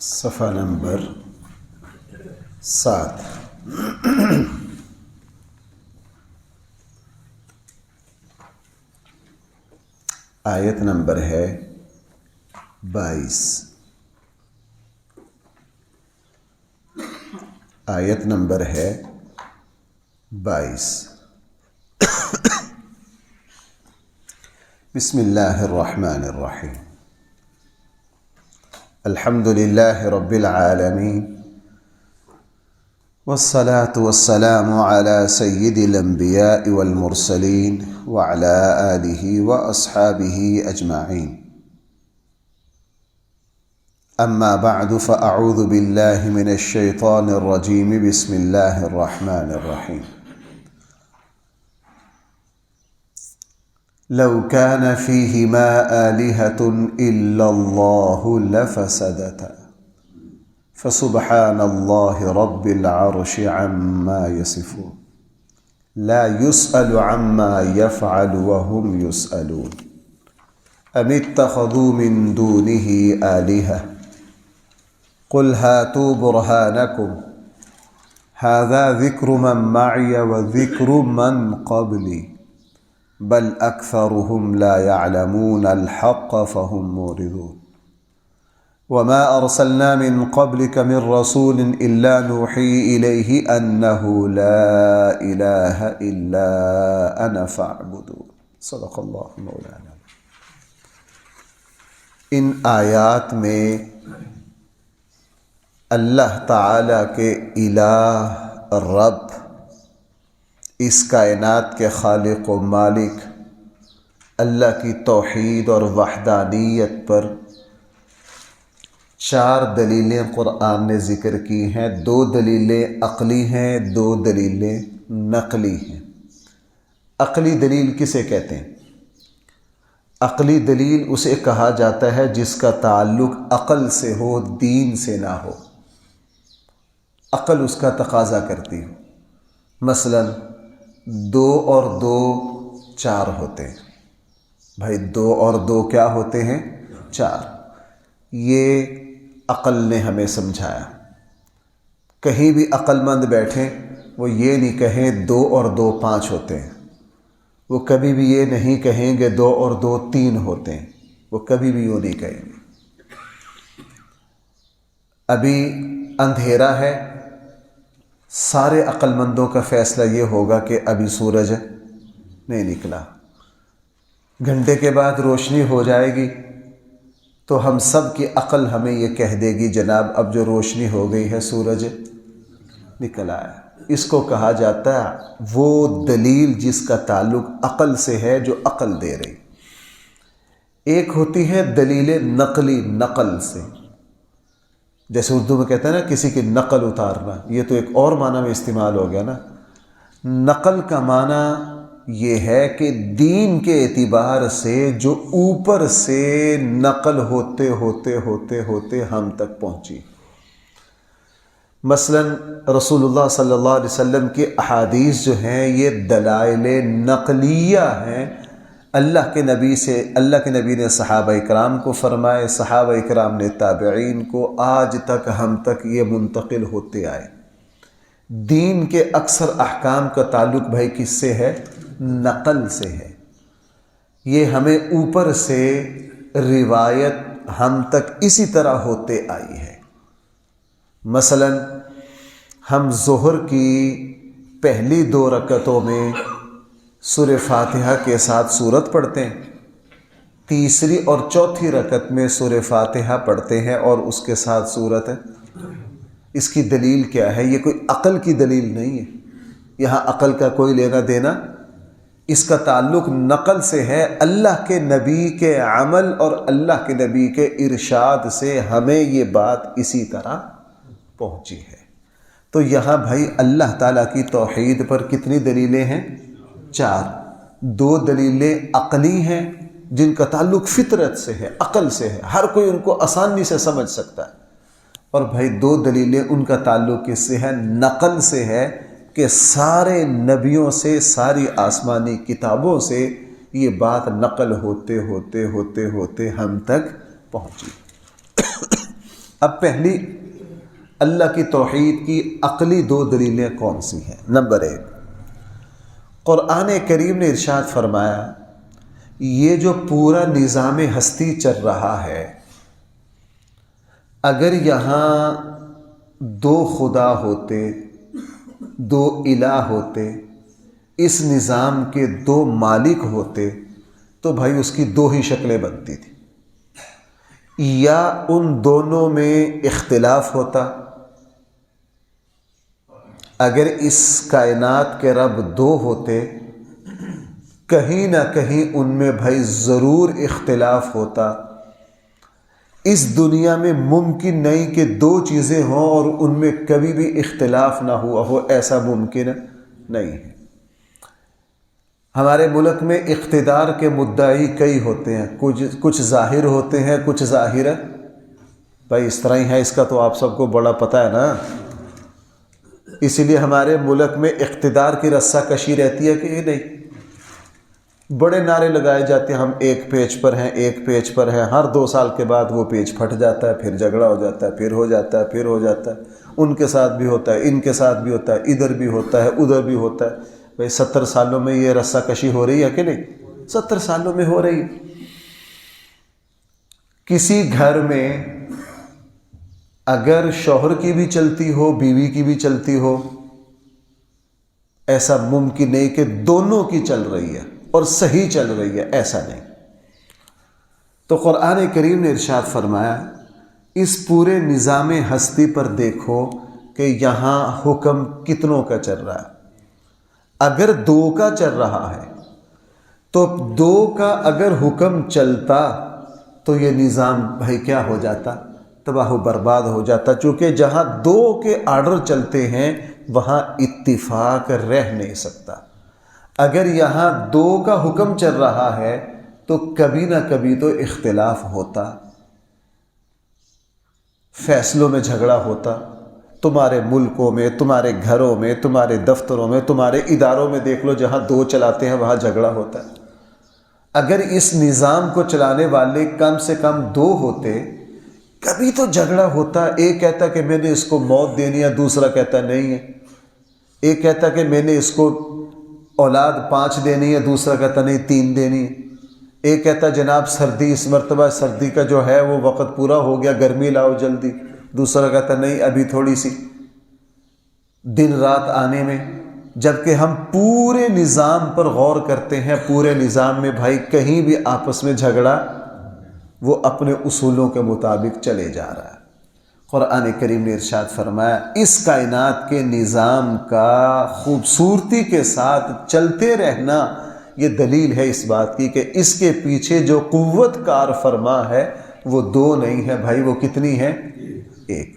صفحہ نمبر 7۔ آیت نمبر ہے 22۔ آیت نمبر ہے 22۔ بسم اللہ الرحمن الرحیم۔ الحمد للہ رب العالمین والصلاة والسلام على سید الانبیاء والمرسلین وعلى آلہ واصحابہ اجمعین۔ اما بعد فاعوذ باللہ من الشیطان الرجیم۔ بسم اللہ الرحمن الرحیم۔ لو كان فيهما آلهة إلا الله لفسدتا فسبحان الله رب العرش عما يصفون لا يسأل عما يفعل وهم يسألون أم اتخذوا من دونه آلهة قل هاتوا برهانكم هذا ذكر من معي وذكر من قبلي بل اکثرهم لا يعلمون الحق فهم معرضون وما ارسلنا من قبلك من رسول الا نوحي اليه انه لا اله الا انا فاعبدون۔ صدق اللہ مولانا۔ ان آیات میں اللہ تعالی کے الہ رب، اس کائنات کے خالق و مالک اللہ کی توحید اور وحدانیت پر 4 دلیلیں قرآن نے ذکر کی ہیں۔ 2 دلیلیں عقلی ہیں، 2 دلیلیں نقلی ہیں۔ عقلی دلیل کسے کہتے ہیں؟ عقلی دلیل اسے کہا جاتا ہے جس کا تعلق عقل سے ہو، دین سے نہ ہو، عقل اس کا تقاضا کرتی ہو۔ مثلاً 2 اور 2 4 ہوتے ہیں۔ بھائی 2 اور 2 کیا ہوتے ہیں؟ 4۔ یہ عقل نے ہمیں سمجھایا۔ کہیں بھی عقل مند بیٹھیں وہ یہ نہیں کہیں 2 اور 2 5 ہوتے ہیں، وہ کبھی بھی یہ نہیں کہیں گے 2 اور 2 3 ہوتے ہیں، وہ کبھی بھی یوں نہیں کہیں گے۔ ابھی اندھیرا ہے، سارے عقل مندوں کا فیصلہ یہ ہوگا کہ ابھی سورج نہیں نکلا۔ گھنٹے کے بعد روشنی ہو جائے گی تو ہم سب کی عقل ہمیں یہ کہہ دے گی جناب اب جو روشنی ہو گئی ہے سورج نکل آیا۔ اس کو کہا جاتا ہے وہ دلیل جس کا تعلق عقل سے ہے، جو عقل دے رہی۔ ایک ہوتی ہے دلیل نقلی، نقل سے، جیسے اردو میں کہتے ہیں نا کسی کی نقل اتارنا، یہ تو ایک اور معنی میں استعمال ہو گیا نا۔ نقل کا معنی یہ ہے کہ دین کے اعتبار سے جو اوپر سے نقل ہوتے ہوتے ہوتے ہوتے ہم تک پہنچی۔ مثلا رسول اللہ صلی اللہ علیہ وسلم کی احادیث جو ہیں یہ دلائل نقلیہ ہیں۔ اللہ کے نبی نے صحابہ اکرام کو فرمائے، صحابہ اکرام نے تابعین کو، آج تک ہم تک یہ منتقل ہوتے آئے۔ دین کے اکثر احکام کا تعلق بھائی کس سے ہے؟ نقل سے ہے۔ یہ ہمیں اوپر سے روایت ہم تک اسی طرح ہوتے آئی ہے۔ مثلا ہم ظہر کی پہلی 2 رکعتوں میں سورہ فاتحہ کے ساتھ سورت پڑھتے ہیں، تیسری اور چوتھی رکعت میں سورہ فاتحہ پڑھتے ہیں اور اس کے ساتھ سورت ہے۔ اس کی دلیل کیا ہے؟ یہ کوئی عقل کی دلیل نہیں ہے، یہاں عقل کا کوئی لینا دینا، اس کا تعلق نقل سے ہے۔ اللہ کے نبی کے عمل اور اللہ کے نبی کے ارشاد سے ہمیں یہ بات اسی طرح پہنچی ہے۔ تو یہاں بھائی اللہ تعالیٰ کی توحید پر کتنی دلیلیں ہیں؟ 4۔ 2 دلیلیں عقلی ہیں جن کا تعلق فطرت سے ہے، عقل سے ہے، ہر کوئی ان کو آسانی سے سمجھ سکتا ہے۔ اور بھائی 2 دلیلیں ان کا تعلق کس سے ہے؟ نقل سے ہے، کہ سارے نبیوں سے، ساری آسمانی کتابوں سے یہ بات نقل ہوتے ہوتے ہوتے ہوتے ہم تک پہنچی۔ اب پہلی اللہ کی توحید کی عقلی دو دلیلیں کون سی ہیں؟ نمبر 1، قرآن کریم نے ارشاد فرمایا یہ جو پورا نظام ہستی چل رہا ہے، اگر یہاں دو خدا ہوتے، دو الہ ہوتے، اس نظام کے دو مالک ہوتے، تو بھائی اس کی دو ہی شکلیں بنتی تھی، یا ان دونوں میں اختلاف ہوتا۔ اگر اس کائنات کے رب دو ہوتے، کہیں نہ کہیں ان میں بھائی ضرور اختلاف ہوتا۔ اس دنیا میں ممکن نہیں کہ دو چیزیں ہوں اور ان میں کبھی بھی اختلاف نہ ہوا ہو، ایسا ممکن نہیں ہے۔ ہمارے ملک میں اقتدار کے مدعی کئی ہوتے ہیں، کچھ ظاہر ہوتے ہیں، کچھ ظاہر بھائی اس طرح ہی ہے، اس کا تو آپ سب کو بڑا پتہ ہے نا۔ اسی لیے ہمارے ملک میں اقتدار کی رسہ کشی رہتی ہے کہ نہیں، بڑے نعرے لگائے جاتے ہیں، ہم ایک پیج پر ہیں، ایک پیج پر ہیں، ہر 2 سال کے بعد وہ پیج پھٹ جاتا ہے، پھر جھگڑا ہو جاتا ہے، پھر ہو جاتا ہے، پھر ہو جاتا ہے، ان کے ساتھ بھی ہوتا ہے، ان کے ساتھ بھی ہوتا ہے، ادھر بھی ہوتا ہے، ادھر بھی ہوتا ہے۔ بھائی 70 سالوں میں یہ رسہ کشی ہو رہی ہے کہ نہیں؟ 70 سالوں میں ہو رہی ہے۔ کسی گھر میں اگر شوہر کی بھی چلتی ہو، بیوی کی بھی چلتی ہو، ایسا ممکن نہیں کہ دونوں کی چل رہی ہے اور صحیح چل رہی ہے، ایسا نہیں۔ تو قرآن کریم نے ارشاد فرمایا اس پورے نظام ہستی پر دیکھو کہ یہاں حکم کتنوں کا چل رہا ہے۔ اگر 2 کا چل رہا ہے تو 2 کا اگر حکم چلتا تو یہ نظام بھائی کیا ہو جاتا؟ تباہ و برباد ہو جاتا، چونکہ جہاں 2 کے آرڈر چلتے ہیں وہاں اتفاق رہ نہیں سکتا۔ اگر یہاں 2 کا حکم چل رہا ہے تو کبھی نہ کبھی تو اختلاف ہوتا، فیصلوں میں جھگڑا ہوتا۔ تمہارے ملکوں میں، تمہارے گھروں میں، تمہارے دفتروں میں، تمہارے اداروں میں دیکھ لو، جہاں 2 چلاتے ہیں وہاں جھگڑا ہوتا ہے۔ اگر اس نظام کو چلانے والے کم سے کم 2 ہوتے، کبھی تو جھگڑا ہوتا۔ ایک کہتا کہ میں نے اس کو موت دینی ہے، دوسرا کہتا نہیں ہے۔ ایک کہتا کہ میں نے اس کو اولاد 5 دینی ہے، دوسرا کہتا نہیں 3 دینی ہے۔ ایک کہتا جناب سردی اس مرتبہ سردی کا جو ہے وہ وقت پورا ہو گیا، گرمی لاؤ جلدی، دوسرا کہتا نہیں ابھی تھوڑی سی دن رات آنے میں۔ جبکہ ہم پورے نظام پر غور کرتے ہیں، پورے نظام میں بھائی کہیں بھی آپس میں جھگڑا وہ اپنے اصولوں کے مطابق چلے جا رہا ہے۔ قرآن کریم نے ارشاد فرمایا اس کائنات کے نظام کا خوبصورتی کے ساتھ چلتے رہنا یہ دلیل ہے اس بات کی کہ اس کے پیچھے جو قوت کار فرما ہے وہ 2 نہیں ہے بھائی، وہ کتنی ہے؟ 1۔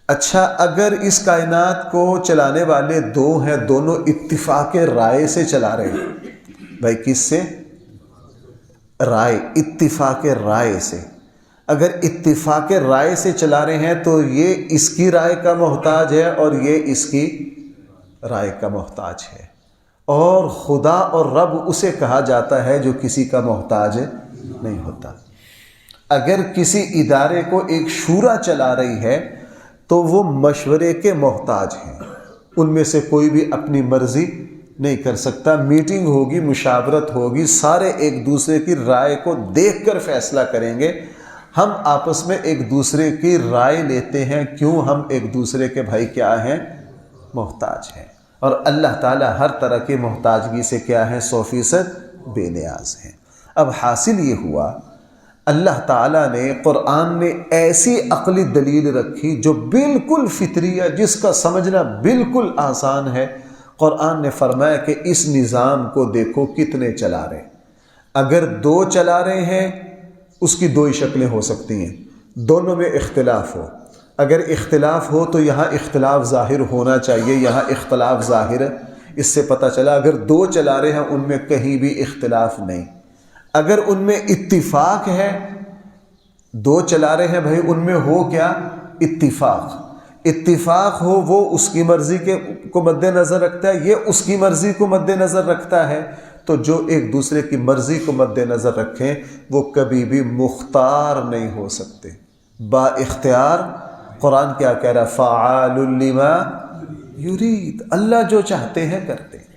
اچھا، اگر اس کائنات کو چلانے والے 2 ہیں، دونوں اتفاق رائے سے چلا رہے ہیں، بھائی کس سے؟ رائے، اتفاق رائے سے۔ اگر اتفاق رائے سے چلا رہے ہیں تو یہ اس کی رائے کا محتاج ہے اور یہ اس کی رائے کا محتاج ہے، اور خدا اور رب اسے کہا جاتا ہے جو کسی کا محتاج نہیں ہوتا۔ اگر کسی ادارے کو ایک شورا چلا رہی ہے تو وہ مشورے کے محتاج ہیں، ان میں سے کوئی بھی اپنی مرضی نہیں کر سکتا۔ میٹنگ ہوگی، مشاورت ہوگی، سارے ایک دوسرے کی رائے کو دیکھ کر فیصلہ کریں گے۔ ہم آپس میں ایک دوسرے کی رائے لیتے ہیں، کیوں؟ ہم ایک دوسرے کے بھائی کیا ہیں؟ محتاج ہیں۔ اور اللہ تعالیٰ ہر طرح کی محتاجگی سے کیا ہے؟ 100% بے نیاز ہیں۔ اب حاصل یہ ہوا اللہ تعالیٰ نے قرآن میں ایسی عقلی دلیل رکھی جو بالکل فطری ہے، جس کا سمجھنا بالکل آسان ہے۔ قرآن نے فرمایا کہ اس نظام کو دیکھو کتنے چلا رہے ہیں۔ اگر 2 چلا رہے ہیں اس کی 2 ہی شکلیں ہو سکتی ہیں، دونوں میں اختلاف ہو۔ اگر اختلاف ہو تو یہاں اختلاف ظاہر ہونا چاہیے، یہاں اختلاف ظاہر ہے۔ اس سے پتہ چلا اگر 2 چلا رہے ہیں ان میں کہیں بھی اختلاف نہیں۔ اگر ان میں اتفاق ہے، 2 چلا رہے ہیں بھائی، ان میں ہو کیا؟ اتفاق۔ اتفاق ہو، وہ اس کی مرضی کو مد نظر رکھتا ہے، یہ اس کی مرضی کو مد نظر رکھتا ہے، تو جو ایک دوسرے کی مرضی کو مد نظر رکھیں وہ کبھی بھی مختار نہیں ہو سکتے۔ با اختیار. قرآن کیا کہہ رہا ہے؟ فعال لما یرید، اللہ جو چاہتے ہیں کرتے ہیں.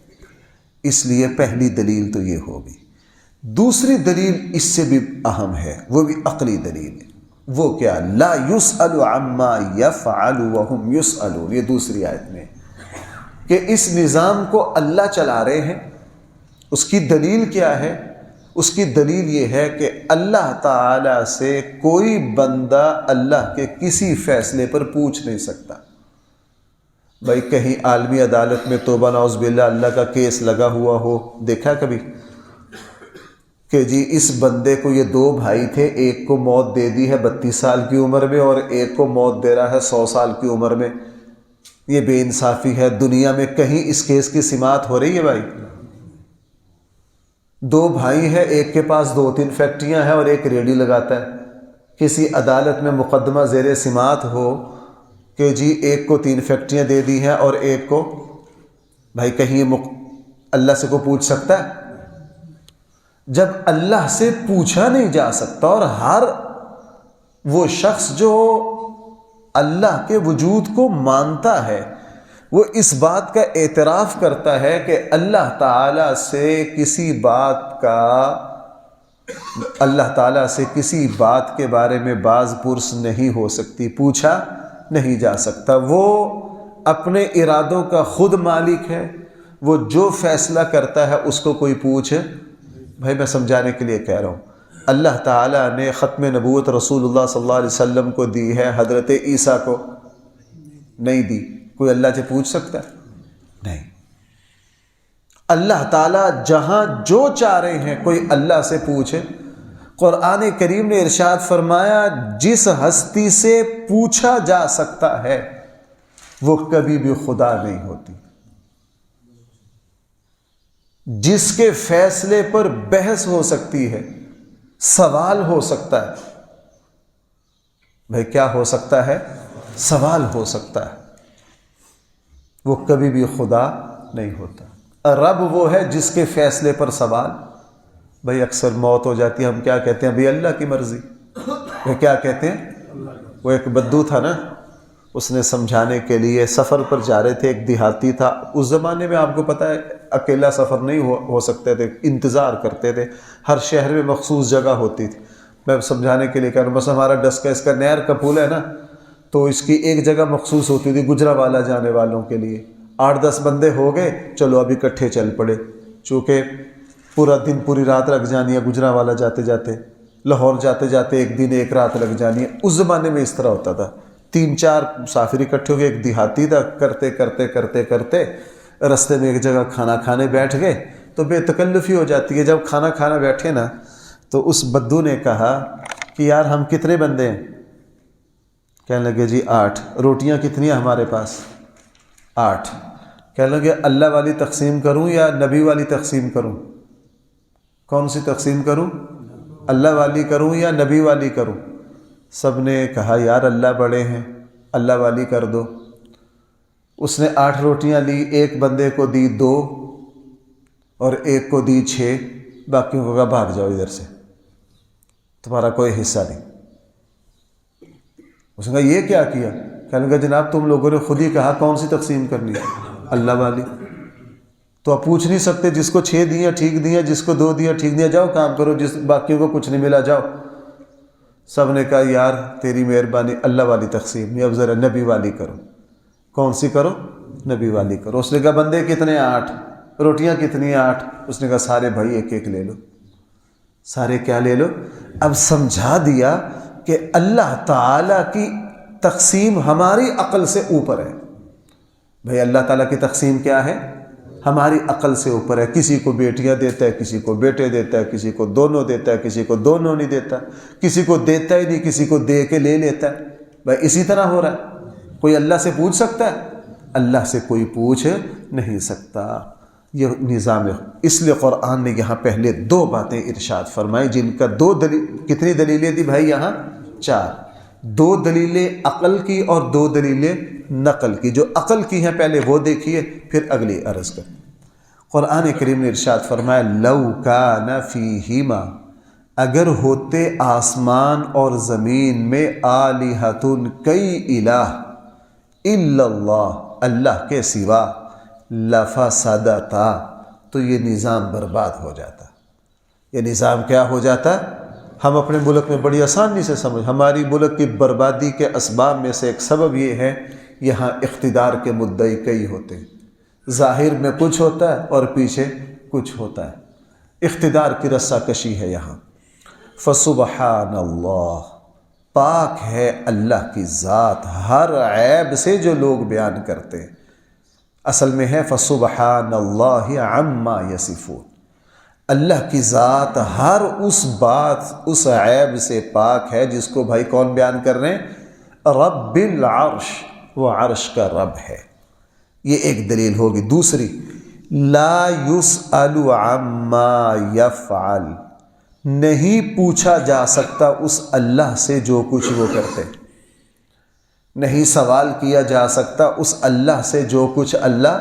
اس لیے پہلی دلیل تو یہ ہوگی. دوسری دلیل اس سے بھی اہم ہے، وہ بھی عقلی دلیل ہے. وہ کیا؟ لا یسأل عما یفعل وہم یسألون. یہ دوسری آیت میں کہ اس نظام کو اللہ چلا رہے ہیں. اس کی دلیل کیا ہے؟ اس کی دلیل یہ ہے کہ اللہ تعالی سے کوئی بندہ اللہ کے کسی فیصلے پر پوچھ نہیں سکتا. بھائی کہیں عالمی عدالت میں توبہ نعوذ باللہ اللہ کا کیس لگا ہوا ہو، دیکھا کبھی کہ جی اس بندے کو یہ دو بھائی تھے، ایک کو موت دے دی ہے 32 سال کی عمر میں اور ایک کو موت دے رہا ہے 100 سال کی عمر میں. یہ بے انصافی ہے. دنیا میں کہیں اس کیس کی سماعت ہو رہی ہے؟ بھائی دو بھائی ہیں، ایک کے پاس 2-3 فیکٹریاں ہیں اور ایک ریڈی لگاتا ہے. کسی عدالت میں مقدمہ زیر سماعت ہو کہ جی ایک کو 3 فیکٹریاں دے دی ہیں اور ایک کو، بھائی کہیں اللہ سے کو پوچھ سکتا ہے؟ جب اللہ سے پوچھا نہیں جا سکتا اور ہر وہ شخص جو اللہ کے وجود کو مانتا ہے وہ اس بات کا اعتراف کرتا ہے کہ اللہ تعالیٰ سے کسی بات کے بارے میں باز پرس نہیں ہو سکتی، پوچھا نہیں جا سکتا. وہ اپنے ارادوں کا خود مالک ہے. وہ جو فیصلہ کرتا ہے اس کو کوئی پوچھے. بھائی میں سمجھانے کے لیے کہہ رہا ہوں، اللہ تعالیٰ نے ختم نبوت رسول اللہ صلی اللہ علیہ وسلم کو دی ہے، حضرت عیسیٰ کو نہیں دی. کوئی اللہ سے پوچھ سکتا ہے؟ نہیں. اللہ تعالیٰ جہاں جو چاہ رہے ہیں کوئی اللہ سے پوچھے. قرآن کریم نے ارشاد فرمایا جس ہستی سے پوچھا جا سکتا ہے وہ کبھی بھی خدا نہیں ہوتی. جس کے فیصلے پر بحث ہو سکتی ہے، سوال ہو سکتا ہے. بھائی کیا ہو سکتا ہے؟ سوال ہو سکتا ہے. وہ کبھی بھی خدا نہیں ہوتا. رب وہ ہے جس کے فیصلے پر سوال. بھائی اکثر موت ہو جاتی ہے، ہم کیا کہتے ہیں؟ بھائی اللہ کی مرضی. وہ کیا کہتے ہیں؟ وہ ایک بدو تھا نا، اس نے سمجھانے کے لیے سفر پر جا رہے تھے. ایک دیہاتی تھا. اس زمانے میں آپ کو پتہ ہے اکیلا سفر نہیں ہو سکتے تھے، انتظار کرتے تھے. ہر شہر میں مخصوص جگہ ہوتی تھی. میں سمجھانے کے لیے کہہ رہا ہوں، بس ہمارا ڈسکا اس کا نہر کا پل ہے نا، تو اس کی ایک جگہ مخصوص ہوتی تھی گجرانوالہ جانے والوں کے لیے. 8-10 بندے ہو گئے، چلو اب اکٹھے چل پڑے. چونکہ پورا دن پوری رات لگ جانی ہے گجرانوالہ جاتے جاتے، لاہور جاتے جاتے ایک دن ایک رات لگ جانی ہے. اس زمانے میں اس طرح ہوتا تھا. 3-4 مسافر اکٹھے ہو گئے. ایک دیہاتی تھا. کرتے کرتے کرتے کرتے رستے میں ایک جگہ کھانا کھانے بیٹھ گئے تو بے تکلفی ہو جاتی ہے. جب کھانا کھانا بیٹھے نا تو اس بدو نے کہا کہ یار ہم کتنے بندے ہیں؟ کہنے لگے جی 8. روٹیاں کتنی ہیں ہمارے پاس؟ 8. کہنے لگے اللہ والی تقسیم کروں یا نبی والی تقسیم کروں؟ کون سی تقسیم کروں؟ اللہ والی کروں یا نبی والی کروں؟ سب نے کہا یار اللہ بڑے ہیں، اللہ والی کر دو. اس نے 8 روٹیاں لی، ایک بندے کو دی 2 اور ایک کو دی 6. باقیوں کو کہا بھاگ جاؤ ادھر سے، تمہارا کوئی حصہ نہیں. اس نے کہا یہ کیا کیا؟ کہنے لگا جناب تم لوگوں نے خود ہی کہا کون سی تقسیم کرنی ہے؟ اللہ والی. تو آپ پوچھ نہیں سکتے جس کو 6 دیا ٹھیک دیا، جس کو 2 دیا ٹھیک دیا، جاؤ کام کرو. جس باقیوں کو کچھ نہیں ملا جاؤ. سب نے کہا یار تیری مہربانی، اللہ والی تقسیم نہیں، اب ذرا نبی والی کرو. کون سی کرو؟ نبی والی کرو. اس نے کہا بندے کتنے؟ 8. روٹیاں کتنی ہیں؟ 8. اس نے کہا سارے بھائی ایک ایک لے لو. سارے کیا لے لو؟ اب سمجھا دیا کہ اللہ تعالیٰ کی تقسیم ہماری عقل سے اوپر ہے. بھائی اللہ تعالیٰ کی تقسیم کیا ہے؟ ہماری عقل سے اوپر ہے. کسی کو بیٹیاں دیتا ہے، کسی کو بیٹے دیتا ہے، کسی کو دونوں دیتا ہے، کسی کو دونوں نہیں دیتا، کسی کو دیتا ہی نہیں، کسی کو دے کے لے لیتا ہے. بھائی اسی طرح ہو رہا ہے. کوئی اللہ سے پوچھ سکتا ہے؟ اللہ سے کوئی پوچھ نہیں سکتا. یہ نظام ہے. اس لیے قرآن نے یہاں پہلے 2 باتیں ارشاد فرمائی جن کا 2 دلیل. کتنی دلیلیں دی بھائی یہاں؟ 4. 2 دلیلیں عقل کی اور 2 دلیلیں نقل کی. جو عقل کی ہیں پہلے وہ دیکھیے، پھر اگلی عرض کر. قرآن کریم نے ارشاد فرمایا لو کان فیہما، اگر ہوتے آسمان اور زمین میں آلہتن کئی الہ الا اللہ اللہ کے سوا لفسدتا تو یہ نظام برباد ہو جاتا۔ یہ نظام کیا ہو جاتا؟ ہم اپنے ملک میں بڑی آسانی سے ہماری ملک کی بربادی کے اسباب میں سے ایک سبب یہ ہے، یہاں اقتدار کے مدعی کئی ہوتے ہیں، ظاہر میں کچھ ہوتا ہے اور پیچھے کچھ ہوتا ہے، اقتدار کی رسہ کشی ہے یہاں۔ فسبحان اللہ، پاک ہے اللہ کی ذات ہر عیب سے جو لوگ بیان کرتے ہیں۔ اصل میں ہے فسبحان اللہ عما یصفون، اللہ کی ذات ہر اس بات اس عیب سے پاک ہے جس کو بھائی کون بیان کر رہے ہیں؟ رب العرش، وہ عرش کا رب ہے۔ یہ ایک دلیل ہوگی۔ دوسری، لا یسأل عما یفعل، نہیں پوچھا جا سکتا اس اللہ سے جو کچھ وہ کرتے، نہیں سوال کیا جا سکتا اس اللہ سے جو کچھ اللہ۔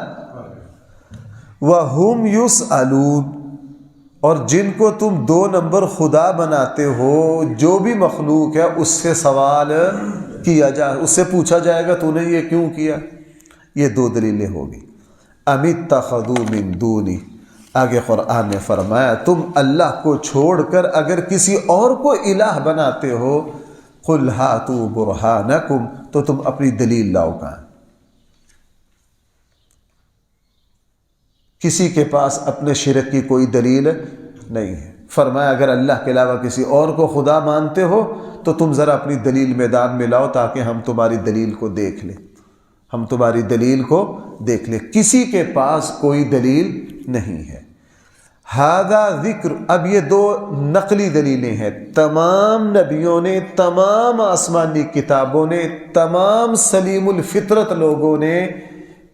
وَهُمْ يُسْأَلُونَ، اور جن کو تم 2 نمبر خدا بناتے ہو، جو بھی مخلوق ہے اس سے سوال کیا جائے، اس سے پوچھا جائے گا تو نے یہ کیوں کیا۔ یہ 2 دلیلیں ہوگی۔ ام اتخذوا من دونی، آگے قرآن نے فرمایا تم اللہ کو چھوڑ کر اگر کسی اور کو الہ بناتے ہو، قل ہاتوا برہانکم، تو تم اپنی دلیل لاؤ کہاں؟ کسی کے پاس اپنے شرک کی کوئی دلیل نہیں ہے۔ فرمایا اگر اللہ کے علاوہ کسی اور کو خدا مانتے ہو تو تم ذرا اپنی دلیل میدان میں لاؤ تاکہ ہم تمہاری دلیل کو دیکھ لیں، ہم تمہاری دلیل کو دیکھ لیں۔ کسی کے پاس کوئی دلیل نہیں ہے۔ ھذا ذکر، اب یہ 2 نقلی دلیلیں ہیں۔ تمام نبیوں نے، تمام آسمانی کتابوں نے، تمام سلیم الفطرت لوگوں نے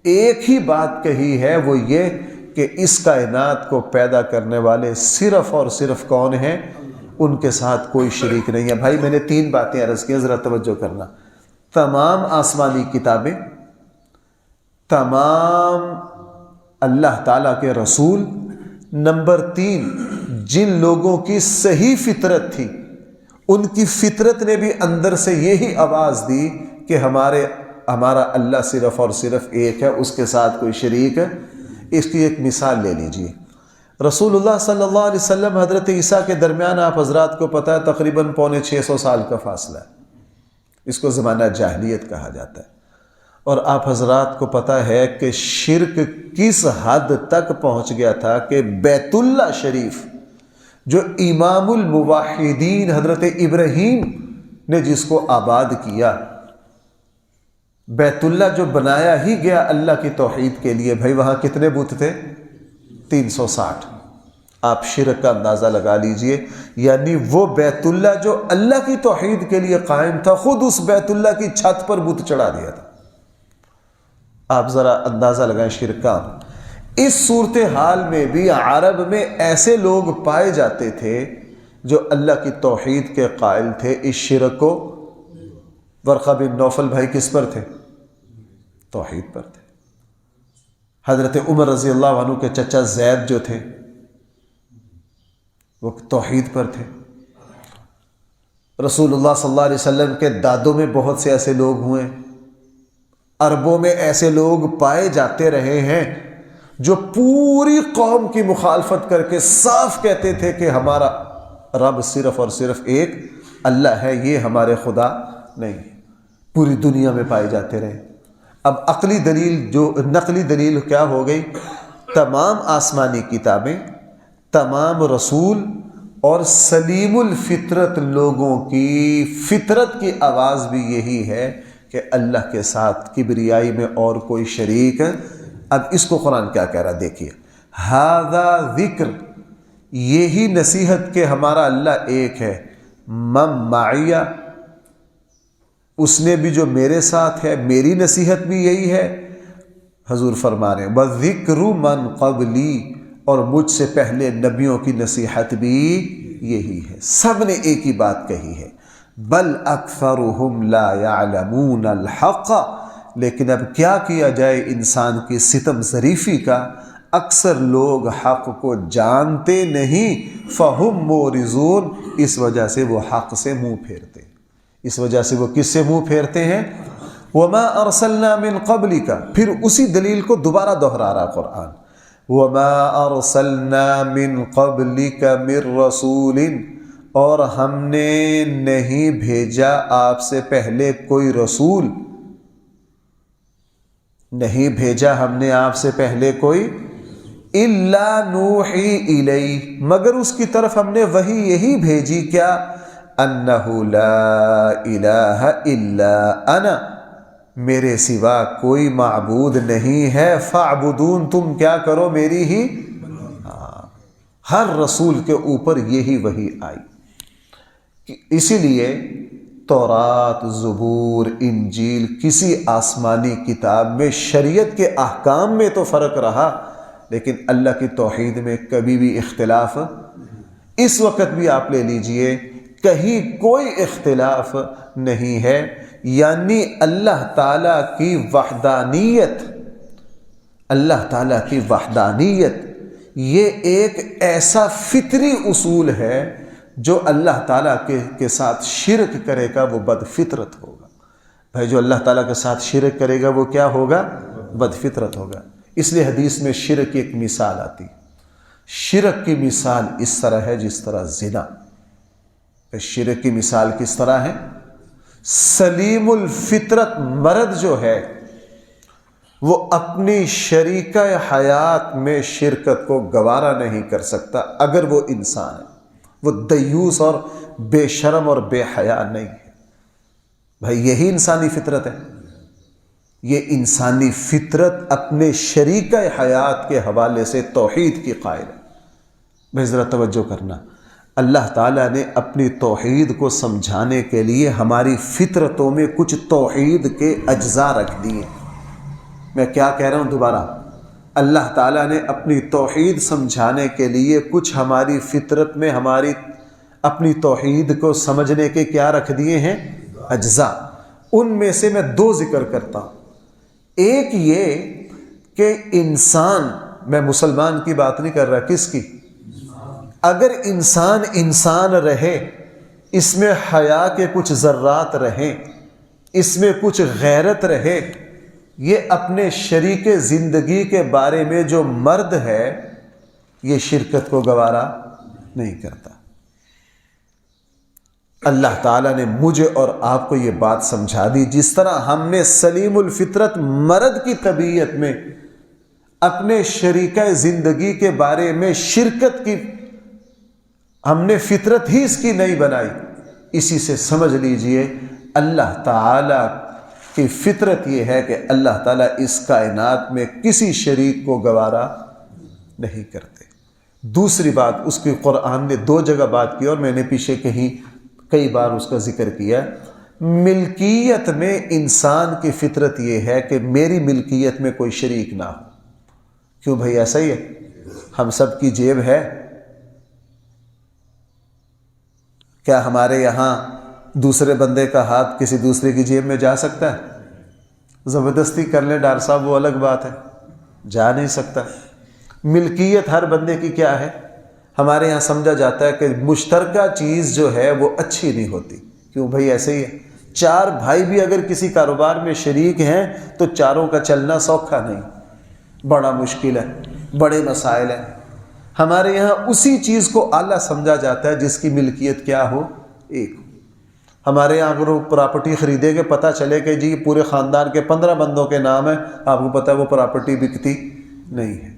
ایک ہی بات کہی ہے، وہ یہ کہ اس کائنات کو پیدا کرنے والے صرف اور صرف کون ہیں؟ ان کے ساتھ کوئی شریک نہیں ہے۔ بھائی میں نے 3 باتیں عرض کی، ذرا توجہ کرنا۔ تمام آسمانی کتابیں، تمام اللہ تعالیٰ کے رسول، نمبر 3 جن لوگوں کی صحیح فطرت تھی ان کی فطرت نے بھی اندر سے یہی آواز دی کہ ہمارا اللہ صرف اور صرف ایک ہے، اس کے ساتھ کوئی شریک ہے۔ اس کی ایک مثال لے لیجئے۔ رسول اللہ صلی اللہ علیہ وسلم حضرت عیسیٰ کے درمیان آپ حضرات کو پتہ ہے تقریباً 650 سال کا فاصلہ ہے، اس کو زمانہ جاہلیت کہا جاتا ہے۔ اور آپ حضرات کو پتہ ہے کہ شرک کس حد تک پہنچ گیا تھا کہ بیت اللہ شریف جو امام الموحدین حضرت ابراہیم نے جس کو آباد کیا، بیت اللہ جو بنایا ہی گیا اللہ کی توحید کے لیے، بھائی وہاں کتنے بت تھے؟ 360۔ آپ شرک کا اندازہ لگا لیجئے، یعنی وہ بیت اللہ جو اللہ کی توحید کے لیے قائم تھا، خود اس بیت اللہ کی چھت پر بت چڑھا دیا تھا۔ آپ ذرا اندازہ لگائیں شرک کا۔ اس صورتحال میں بھی عرب میں ایسے لوگ پائے جاتے تھے جو اللہ کی توحید کے قائل تھے۔ اس شرک کو ورقہ بن نوفل بھائی کس پر تھے؟ توحید پر تھے۔ حضرت عمر رضی اللہ عنہ کے چچا زید جو تھے وہ توحید پر تھے۔ رسول اللہ صلی اللہ علیہ وسلم کے دادوں میں بہت سے ایسے لوگ ہوئے، عربوں میں ایسے لوگ پائے جاتے رہے ہیں جو پوری قوم کی مخالفت کر کے صاف کہتے تھے کہ ہمارا رب صرف اور صرف ایک اللہ ہے، یہ ہمارے خدا نہیں۔ پوری دنیا میں پائے جاتے رہے۔ اب عقلی دلیل جو نقلی دلیل کیا ہو گئی؟ تمام آسمانی کتابیں، تمام رسول اور سلیم الفطرت لوگوں کی فطرت کی آواز بھی یہی ہے کہ اللہ کے ساتھ کبریائی میں اور کوئی شریک ہے۔ اب اس کو قرآن کیا کہہ رہا دیکھیے، ھذا ذکر، یہی نصیحت کہ ہمارا اللہ ایک ہے، من معیہ، اس نے بھی جو میرے ساتھ ہے، میری نصیحت بھی یہی ہے۔ حضور فرما رہے ہیں وَذِكْرُ مَنْ قَبْلِي، اور مجھ سے پہلے نبیوں کی نصیحت بھی یہی ہے۔ سب نے ایک ہی بات کہی ہے، بل اکثرهم لا يعلمون الحق، لیکن اب کیا کیا جائے انسان کی ستم ظریفی کا، اکثر لوگ حق کو جانتے نہیں، فہم مورزون، اس وجہ سے وہ حق سے منہ پھیرتے ہیں۔ اس وجہ سے وہ کس سے منہ پھیرتے ہیں؟ وما ارسلنا من قبلک، پھر اسی دلیل کو دوبارہ دہرا رہا قرآن، وما ارسلنا من قبلک من رسول، اور ہم نے نہیں بھیجا آپ سے پہلے کوئی رسول، نہیں بھیجا ہم نے آپ سے پہلے کوئی، الا نوحی الیہ، مگر اس کی طرف ہم نے وحی یہی بھیجی، کیا؟ انہ لا الہ الا انا، میرے سوا کوئی معبود نہیں ہے، فاعبدون، تم کیا کرو؟ میری ہی۔ ہر رسول کے اوپر یہی وحی آئی، اسی لیے تورات، زبور، انجیل، کسی آسمانی کتاب میں شریعت کے احکام میں تو فرق رہا، لیکن اللہ کی توحید میں کبھی بھی اختلاف، اس وقت بھی آپ لے لیجئے کہیں کوئی اختلاف نہیں ہے، یعنی اللہ تعالیٰ کی وحدانیت، اللہ تعالیٰ کی وحدانیت یہ ایک ایسا فطری اصول ہے، جو اللہ تعالیٰ کے ساتھ شرک کرے گا وہ بد فطرت ہوگا۔ بھائی جو اللہ تعالیٰ کے ساتھ شرک کرے گا وہ کیا ہوگا؟ بد فطرت ہوگا۔ اس لیے حدیث میں شرک کی ایک مثال آتی، شرک کی مثال اس طرح ہے جس طرح زنا۔ شرک کی مثال کس طرح ہے؟ سلیم الفطرت مرد جو ہے وہ اپنی شریکہ حیات میں شرکت کو گوارا نہیں کر سکتا اگر وہ انسان ہے، وہ دیوس اور بے شرم اور بے حیا نہیں ہے۔ بھائی یہی انسانی فطرت ہے، یہ انسانی فطرت اپنے شریکہ حیات کے حوالے سے توحید کی قائل ہے۔ بھائی ذرا توجہ کرنا، اللہ تعالیٰ نے اپنی توحید کو سمجھانے کے لیے ہماری فطرتوں میں کچھ توحید کے اجزاء رکھ دیے۔ میں کیا کہہ رہا ہوں دوبارہ، اللہ تعالیٰ نے اپنی توحید سمجھانے کے لیے کچھ ہماری فطرت میں ہماری اپنی توحید کو سمجھنے کے کیا رکھ دیے ہیں؟ اجزاء۔ ان میں سے میں دو ذکر کرتا ہوں۔ ایک یہ کہ انسان، میں مسلمان کی بات نہیں کر رہا، کس کی؟ اگر انسان رہے، اس میں حیا کے کچھ ذرات رہیں، اس میں کچھ غیرت رہے، یہ اپنے شریک زندگی کے بارے میں جو مرد ہے یہ شرکت کو گوارا نہیں کرتا۔ اللہ تعالیٰ نے مجھے اور آپ کو یہ بات سمجھا دی، جس طرح ہم نے سلیم الفطرت مرد کی طبیعت میں اپنے شریکہ زندگی کے بارے میں شرکت کی ہم نے فطرت ہی اس کی نہیں بنائی، اسی سے سمجھ لیجئے اللہ تعالیٰ کی فطرت یہ ہے کہ اللہ تعالیٰ اس کائنات میں کسی شریک کو گوارا نہیں کرتے۔ دوسری بات، اس کی قرآن نے دو جگہ بات کی اور میں نے پیچھے کئی بار اس کا ذکر کیا۔ ملکیت میں انسان کی فطرت یہ ہے کہ میری ملکیت میں کوئی شریک نہ ہو۔ کیوں بھائی ایسا ہی ہے؟ ہم سب کی جیب ہے، کیا ہمارے یہاں دوسرے بندے کا ہاتھ کسی دوسرے کی جیب میں جا سکتا ہے؟ زبردستی کر لیں ڈاکٹر صاحب وہ الگ بات ہے، جا نہیں سکتا۔ ملکیت ہر بندے کی کیا ہے؟ ہمارے یہاں سمجھا جاتا ہے کہ مشترکہ چیز جو ہے وہ اچھی نہیں ہوتی۔ کیوں بھائی ایسے ہی ہے؟ چار بھائی بھی اگر کسی کاروبار میں شریک ہیں تو چاروں کا چلنا سوکھا نہیں، بڑا مشکل ہے، بڑے مسائل ہیں۔ ہمارے یہاں اسی چیز کو اعلیٰ سمجھا جاتا ہے جس کی ملکیت کیا ہو؟ ایک۔ ہمارے یہاں اگر وہ پراپرٹی خریدے کہ پتہ چلے کہ جی پورے خاندان کے 15 بندوں کے نام ہے، آپ کو پتہ ہے وہ پراپرٹی بکتی نہیں ہے۔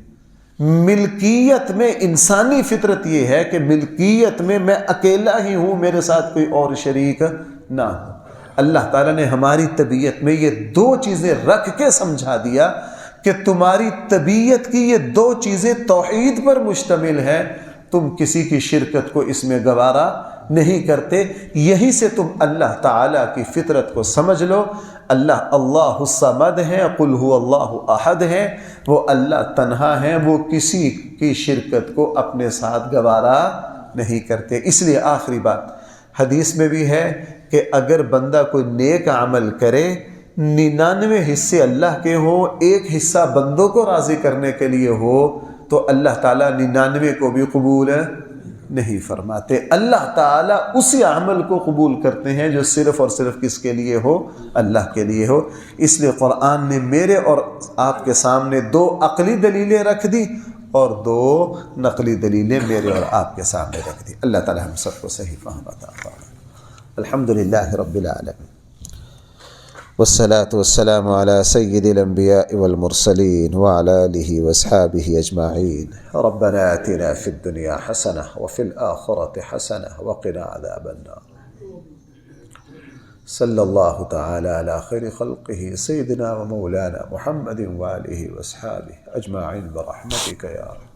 ملکیت میں انسانی فطرت یہ ہے کہ ملکیت میں میں اکیلا ہی ہوں، میرے ساتھ کوئی اور شریک نہ ہو۔ اللہ تعالیٰ نے ہماری طبیعت میں یہ دو چیزیں رکھ کے سمجھا دیا کہ تمہاری طبیعت کی یہ دو چیزیں توحید پر مشتمل ہیں، تم کسی کی شرکت کو اس میں گوارا نہیں کرتے۔ یہی سے تم اللہ تعالیٰ کی فطرت کو سمجھ لو۔ اللہ الصمد ہے، قل هو اللہ احد ہے، وہ اللہ تنہا ہے، وہ کسی کی شرکت کو اپنے ساتھ گوارا نہیں کرتے۔ اس لیے آخری بات، حدیث میں بھی ہے کہ اگر بندہ کوئی نیک عمل کرے، 99 حصے اللہ کے ہوں، ایک حصہ بندوں کو راضی کرنے کے لیے ہو، تو اللہ تعالیٰ 99 کو بھی قبول نہیں فرماتے۔ اللہ تعالیٰ اسی عمل کو قبول کرتے ہیں جو صرف اور صرف کس کے لیے ہو؟ اللہ کے لیے ہو۔ اس لیے قرآن نے میرے اور آپ کے سامنے 2 عقلی دلیلیں رکھ دی اور 2 نقلی دلیلیں میرے اور آپ کے سامنے رکھ دی۔ اللہ تعالیٰ ہم سب کو صحیح فہم عطا فرمائے۔ الحمدللہ رب العالمین، والصلاة والسلام على سيد الأنبياء والمرسلين وعلى آله وأصحابه أجمعين۔ ربنا آتنا في الدنيا حسنة وفي الآخرة حسنة وقنا عذاب النار۔ صلى الله تعالى على خير خلقه سيدنا ومولانا محمد وآله وأصحابه أجمعين برحمتك يا رب۔